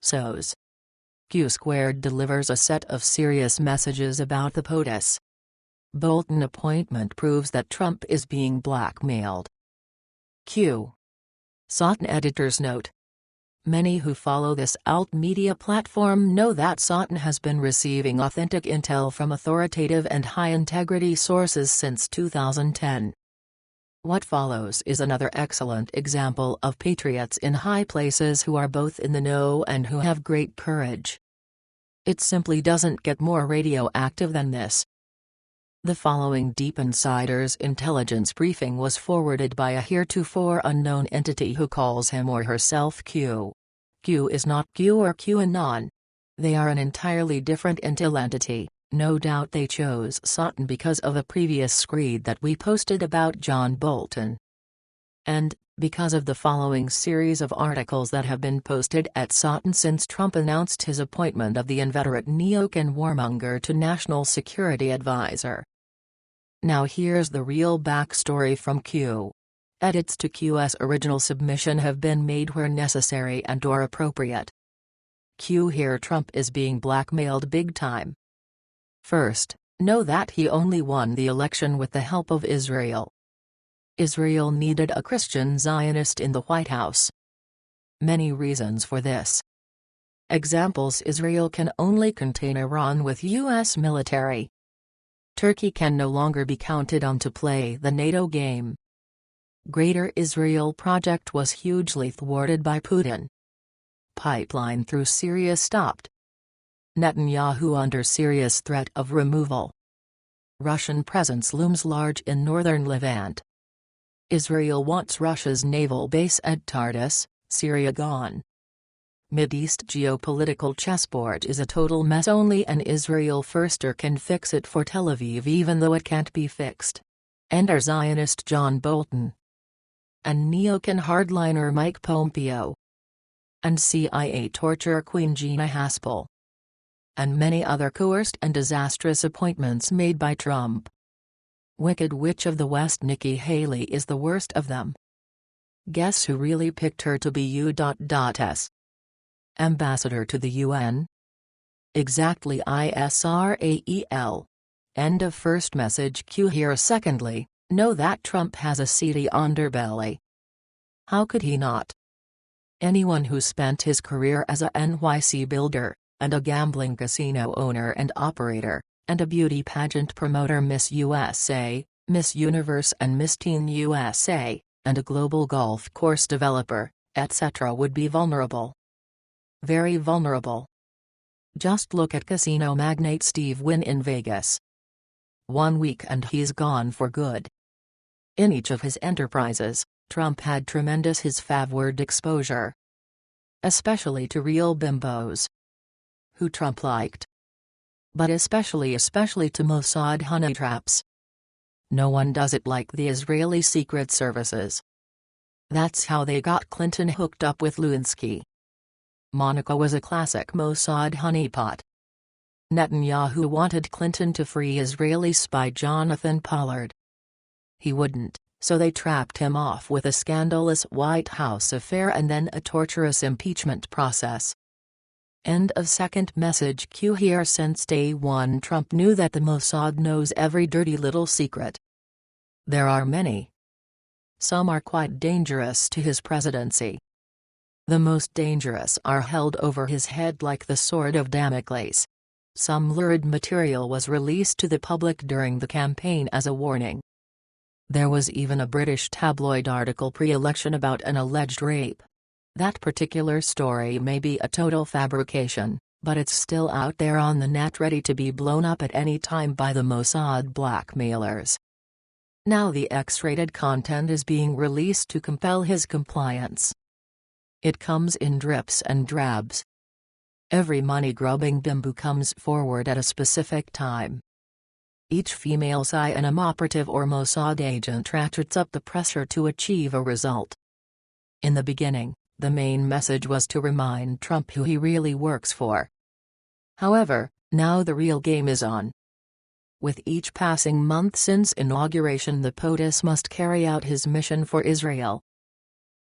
SOS. Q² delivers a set of serious messages about the POTUS. Bolton appointment proves that Trump is being blackmailed. Q. SOS editor's note. Many who follow this alt media platform know that SOS has been receiving authentic intel from authoritative and high-integrity sources since 2010. What follows is another excellent example of patriots in high places who are both in the know and who have great courage. It simply doesn't get more radioactive than this. The following deep insider's intelligence briefing was forwarded by a heretofore unknown entity who calls him or herself Q. Q is not Q or QAnon. They are an entirely different intel entity. No doubt they chose SOS because of a previous screed that we posted about John Bolton. And, because of the following series of articles that have been posted at SOS since Trump announced his appointment of the inveterate neocon warmonger to National Security Advisor. Now here's the real backstory from Q. Edits to Q's original submission have been made where necessary and or appropriate. Q here: Trump is being blackmailed big time. First, know that he only won the election with the help of Israel. Israel needed a Christian Zionist in the White House. Many reasons for this. Examples: Israel can only contain Iran with U.S. military. Turkey can no longer be counted on to play the NATO game. Greater Israel project was hugely thwarted by Putin. Pipeline through Syria stopped. Netanyahu under serious threat of removal. Russian presence looms large in northern Levant. Israel wants Russia's naval base at Tartus, Syria gone. Mideast geopolitical chessboard is a total mess. Only an Israel firster can fix it for Tel Aviv, even though it can't be fixed. Enter Zionist John Bolton. And neocon hardliner Mike Pompeo. And CIA torture Queen Gina Haspel. And many other coerced and disastrous appointments made by Trump. Wicked Witch of the West Nikki Haley is the worst of them. Guess who really picked her to be U.S. ambassador to the UN? Exactly, Israel. End of first message. Q here. Secondly, know that Trump has a seedy underbelly. How could he not? Anyone who spent his career as a NYC builder, and a gambling casino owner and operator, and a beauty pageant promoter, Miss USA, Miss Universe and Miss Teen USA, and a global golf course developer, etc. would be vulnerable. Very vulnerable. Just look at casino magnate Steve Wynn in Vegas. 1 week and he's gone for good. In each of his enterprises, Trump had tremendous his favward exposure. Especially to real bimbos. Who Trump liked. But especially to Mossad honey traps. No one does it like the Israeli Secret Services. That's how they got Clinton hooked up with Lewinsky. Monica was a classic Mossad honeypot. Netanyahu wanted Clinton to free Israeli spy Jonathan Pollard. He wouldn't, so they trapped him off with a scandalous White House affair and then a torturous impeachment process. End of second message. Q here. Since day one, Trump knew that the Mossad knows every dirty little secret. There are many. Some are quite dangerous to his presidency. The most dangerous are held over his head like the sword of Damocles. Some lurid material was released to the public during the campaign as a warning. There was even a British tabloid article pre-election about an alleged rape. That particular story may be a total fabrication, but it's still out there on the net ready to be blown up at any time by the Mossad blackmailers. Now the X-rated content is being released to compel his compliance. It comes in drips and drabs. Every money-grubbing bimbo comes forward at a specific time. Each female SIAM operative or Mossad agent ratchets up the pressure to achieve a result. In the beginning, the main message was to remind Trump who he really works for. However, now the real game is on. With each passing month since inauguration, the POTUS must carry out his mission for Israel.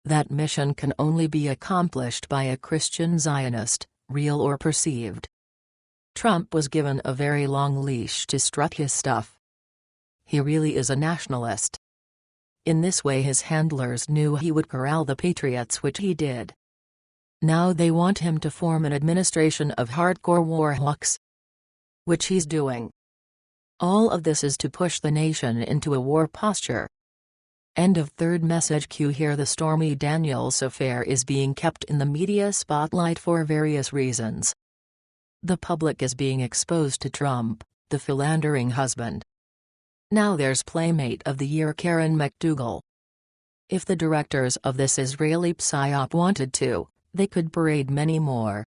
That mission can only be accomplished by a Christian Zionist, real or perceived. Trump was given a very long leash to strut his stuff. He really is a nationalist. In this way his handlers knew he would corral the patriots, which he did. Now they want him to form an administration of hardcore war hawks, which he's doing. All of this is to push the nation into a war posture. End of third message. Q. Here the Stormy Daniels affair is being kept in the media spotlight for various reasons. The public is being exposed to Trump, the philandering husband. Now there's Playmate of the Year Karen McDougal. If the directors of this Israeli psyop wanted to, they could parade many more.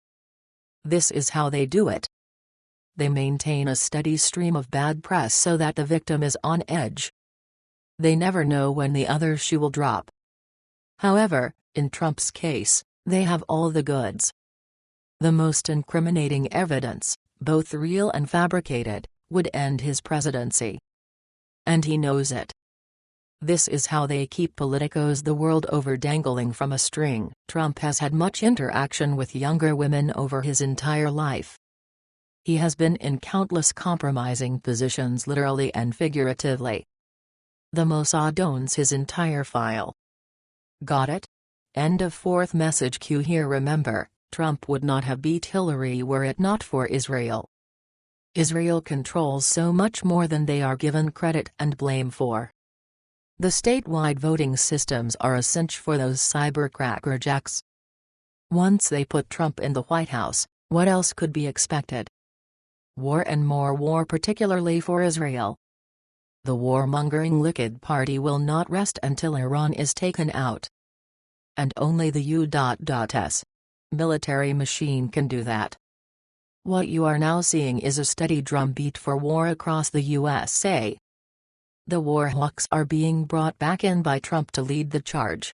This is how they do it. They maintain a steady stream of bad press so that the victim is on edge. They never know when the other shoe will drop. However, in Trump's case, they have all the goods. The most incriminating evidence, both real and fabricated, would end his presidency. And he knows it. This is how they keep politicos the world over dangling from a string. Trump has had much interaction with younger women over his entire life. He has been in countless compromising positions literally and figuratively. The Mossad owns his entire file. Got it? End of fourth message. Q. Here remember, Trump would not have beat Hillary were it not for Israel. Israel controls so much more than they are given credit and blame for. The statewide voting systems are a cinch for those cyber crackerjacks. Once they put Trump in the White House, what else could be expected? War and more war, particularly for Israel. The warmongering Likud party will not rest until Iran is taken out. And only the U.S. military machine can do that. What you are now seeing is a steady drumbeat for war across the USA. The war hawks are being brought back in by Trump to lead the charge.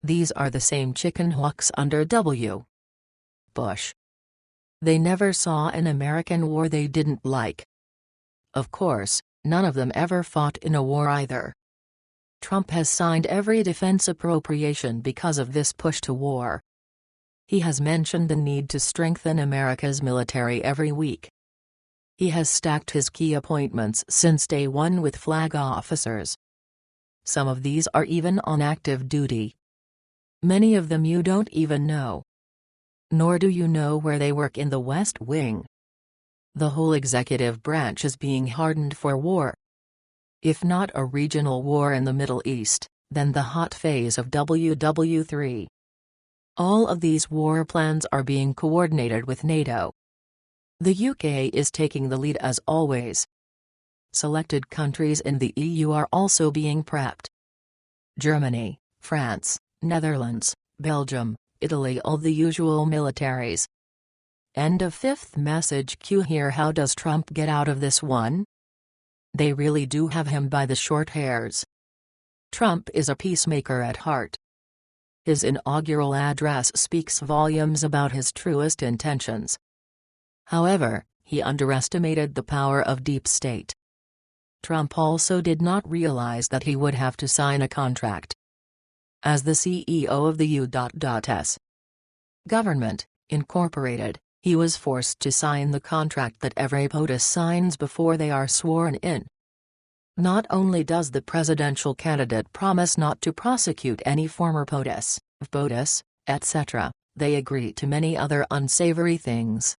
These are the same chicken hawks under W. Bush. They never saw an American war they didn't like. Of course, none of them ever fought in a war either. Trump has signed every defense appropriation because of this push to war. He has mentioned the need to strengthen America's military every week. He has stacked his key appointments since day one with flag officers. Some of these are even on active duty. Many of them you don't even know. Nor do you know where they work in the West Wing. The whole executive branch is being hardened for war. If not a regional war in the Middle East, then the hot phase of WW3. All of these war plans are being coordinated with NATO. The UK is taking the lead as always. Selected countries in the EU are also being prepped. Germany, France, Netherlands, Belgium, Italy, all the usual militaries. End of fifth message. Q. Here how does Trump get out of this one? They really do have him by the short hairs. Trump is a peacemaker at heart. His inaugural address speaks volumes about his truest intentions. However, he underestimated the power of deep state. Trump also did not realize that he would have to sign a contract. As the CEO of the U.S. Government, Incorporated, he was forced to sign the contract that every POTUS signs before they are sworn in. Not only does the presidential candidate promise not to prosecute any former POTUS, etc., they agree to many other unsavory things.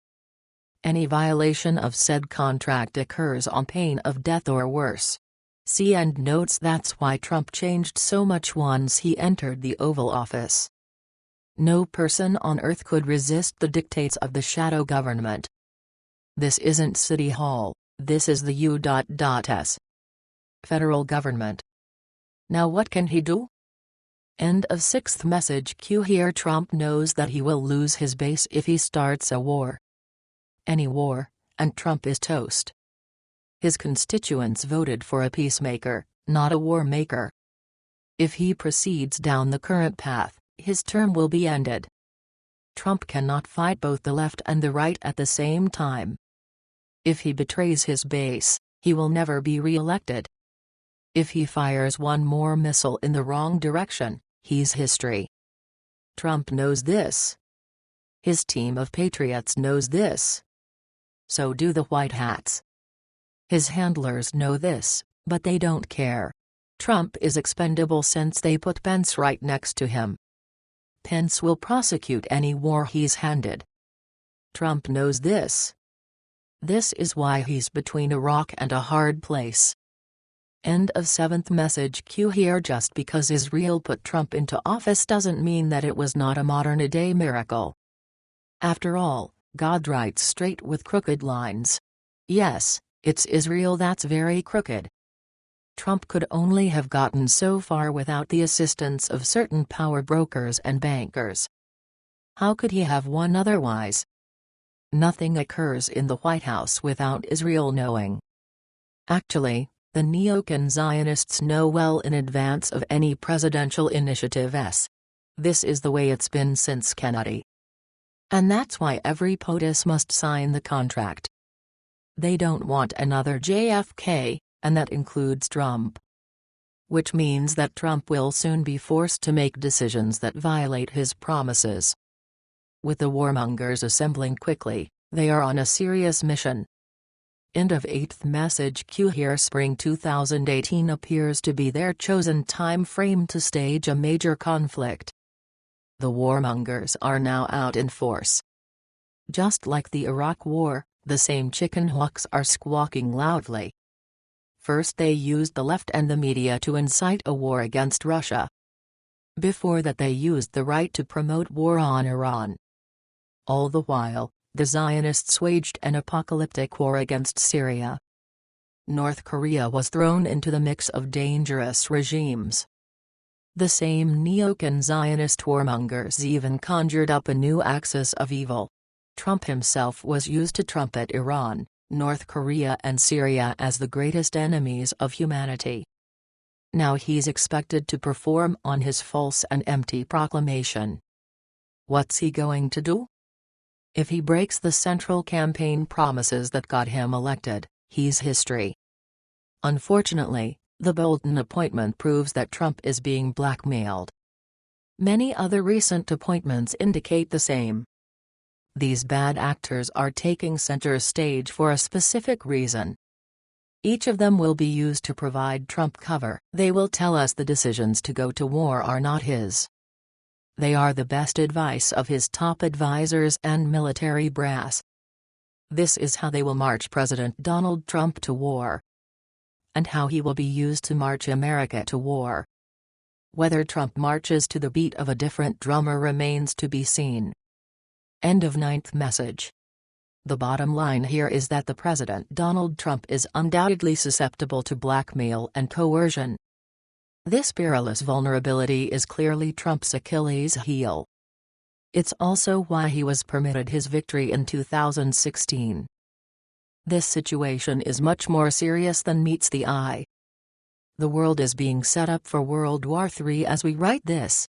Any violation of said contract occurs on pain of death or worse. See end notes. That's why Trump changed so much once he entered the Oval Office. No person on earth could resist the dictates of the shadow government. This isn't City Hall, this is the U.S. federal government. Now what can he do? End of sixth message. Q. Here Trump knows that he will lose his base if he starts a war. Any war, and Trump is toast. His constituents voted for a peacemaker, not a war maker. If he proceeds down the current path, his term will be ended. Trump cannot fight both the left and the right at the same time. If he betrays his base, he will never be re-elected. If he fires one more missile in the wrong direction, he's history. Trump knows this. His team of patriots knows this. So do the White Hats. His handlers know this, but they don't care. Trump is expendable since they put Pence right next to him. Pence will prosecute any war he's handed. Trump knows this. This is why he's between a rock and a hard place. End of 7th message. Q here. Just because Israel put Trump into office doesn't mean that it was not a modern-day miracle. After all, God writes straight with crooked lines. Yes, it's Israel that's very crooked. Trump could only have gotten so far without the assistance of certain power brokers and bankers. How could he have won otherwise? Nothing occurs in the White House without Israel knowing. Actually, the neocon Zionists know well in advance of any presidential initiative. This is the way it's been since Kennedy. And that's why every POTUS must sign the contract. They don't want another JFK, and that includes Trump. Which means that Trump will soon be forced to make decisions that violate his promises. With the warmongers assembling quickly, they are on a serious mission. End of 8th message. Q here. Spring 2018 appears to be their chosen time frame to stage a major conflict. The warmongers are now out in force. Just like the Iraq War, the same chicken hawks are squawking loudly. First they used the left and the media to incite a war against Russia. Before that they used the right to promote war on Iran. All the while, the Zionists waged an apocalyptic war against Syria. North Korea was thrown into the mix of dangerous regimes. The same neocon Zionist warmongers even conjured up a new axis of evil. Trump himself was used to trumpet Iran, North Korea and Syria as the greatest enemies of humanity. Now he's expected to perform on his false and empty proclamation. What's he going to do? If he breaks the central campaign promises that got him elected, he's history. Unfortunately, the Bolton appointment proves that Trump is being blackmailed. Many other recent appointments indicate the same. These bad actors are taking center stage for a specific reason. Each of them will be used to provide Trump cover. They will tell us the decisions to go to war are not his. They are the best advice of his top advisors and military brass. This is how they will march President Donald Trump to war. And how he will be used to march America to war. Whether Trump marches to the beat of a different drummer remains to be seen. End of 9th message. The bottom line here is that the President Donald Trump is undoubtedly susceptible to blackmail and coercion. This perilous vulnerability is clearly Trump's Achilles heel. It's also why he was permitted his victory in 2016. This situation is much more serious than meets the eye. The world is being set up for World War III as we write this.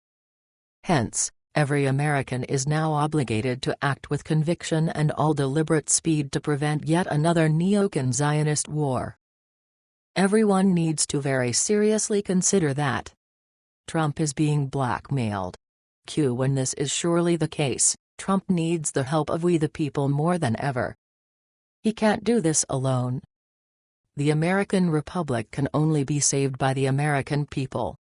Hence, every American is now obligated to act with conviction and all deliberate speed to prevent yet another neocon Zionist war. Everyone needs to very seriously consider that Trump is being blackmailed. When this is surely the case, Trump needs the help of we the people more than ever. He can't do this alone. The American Republic can only be saved by the American people.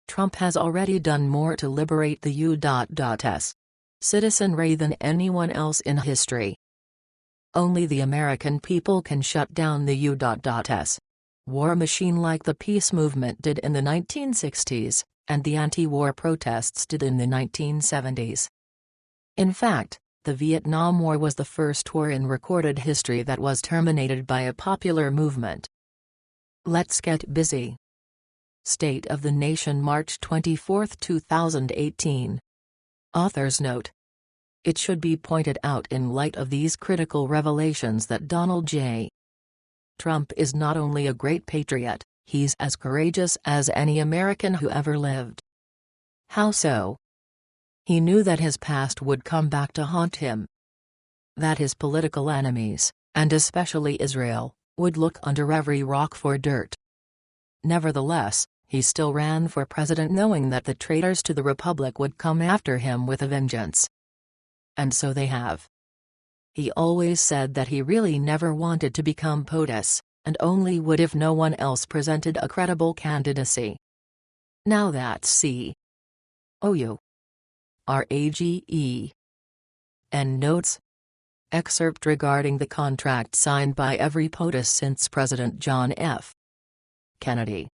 Trump has already done more to liberate the U.S. citizenry than anyone else in history. Only the American people can shut down the U.S. war machine like the peace movement did in the 1960s, and the anti-war protests did in the 1970s. In fact, the Vietnam War was the first war in recorded history that was terminated by a popular movement. Let's get busy. State of the Nation, March 24, 2018. Author's note. It should be pointed out in light of these critical revelations that Donald J. Trump is not only a great patriot, he's as courageous as any American who ever lived. How so? He knew that his past would come back to haunt him. That his political enemies, and especially Israel, would look under every rock for dirt. Nevertheless, he still ran for president knowing that the traitors to the Republic would come after him with a vengeance. And so they have. He always said that he really never wanted to become POTUS, and only would if no one else presented a credible candidacy. Now that's C.O.U. End notes. Excerpt regarding the contract signed by every POTUS since President John F. Kennedy.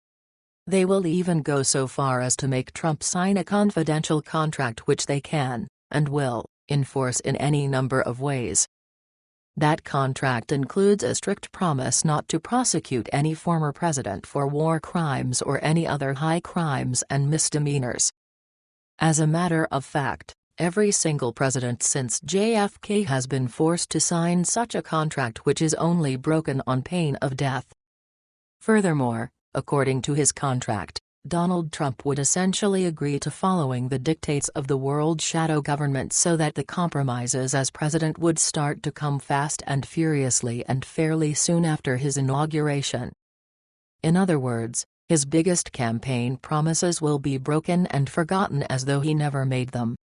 They will even go so far as to make Trump sign a confidential contract which they can, and will, enforce in any number of ways. That contract includes a strict promise not to prosecute any former president for war crimes or any other high crimes and misdemeanors. As a matter of fact, every single president since JFK has been forced to sign such a contract, which is only broken on pain of death. Furthermore, according to his contract, Donald Trump would essentially agree to following the dictates of the world shadow government so that the compromises as president would start to come fast and furiously and fairly soon after his inauguration. In other words, his biggest campaign promises will be broken and forgotten as though he never made them.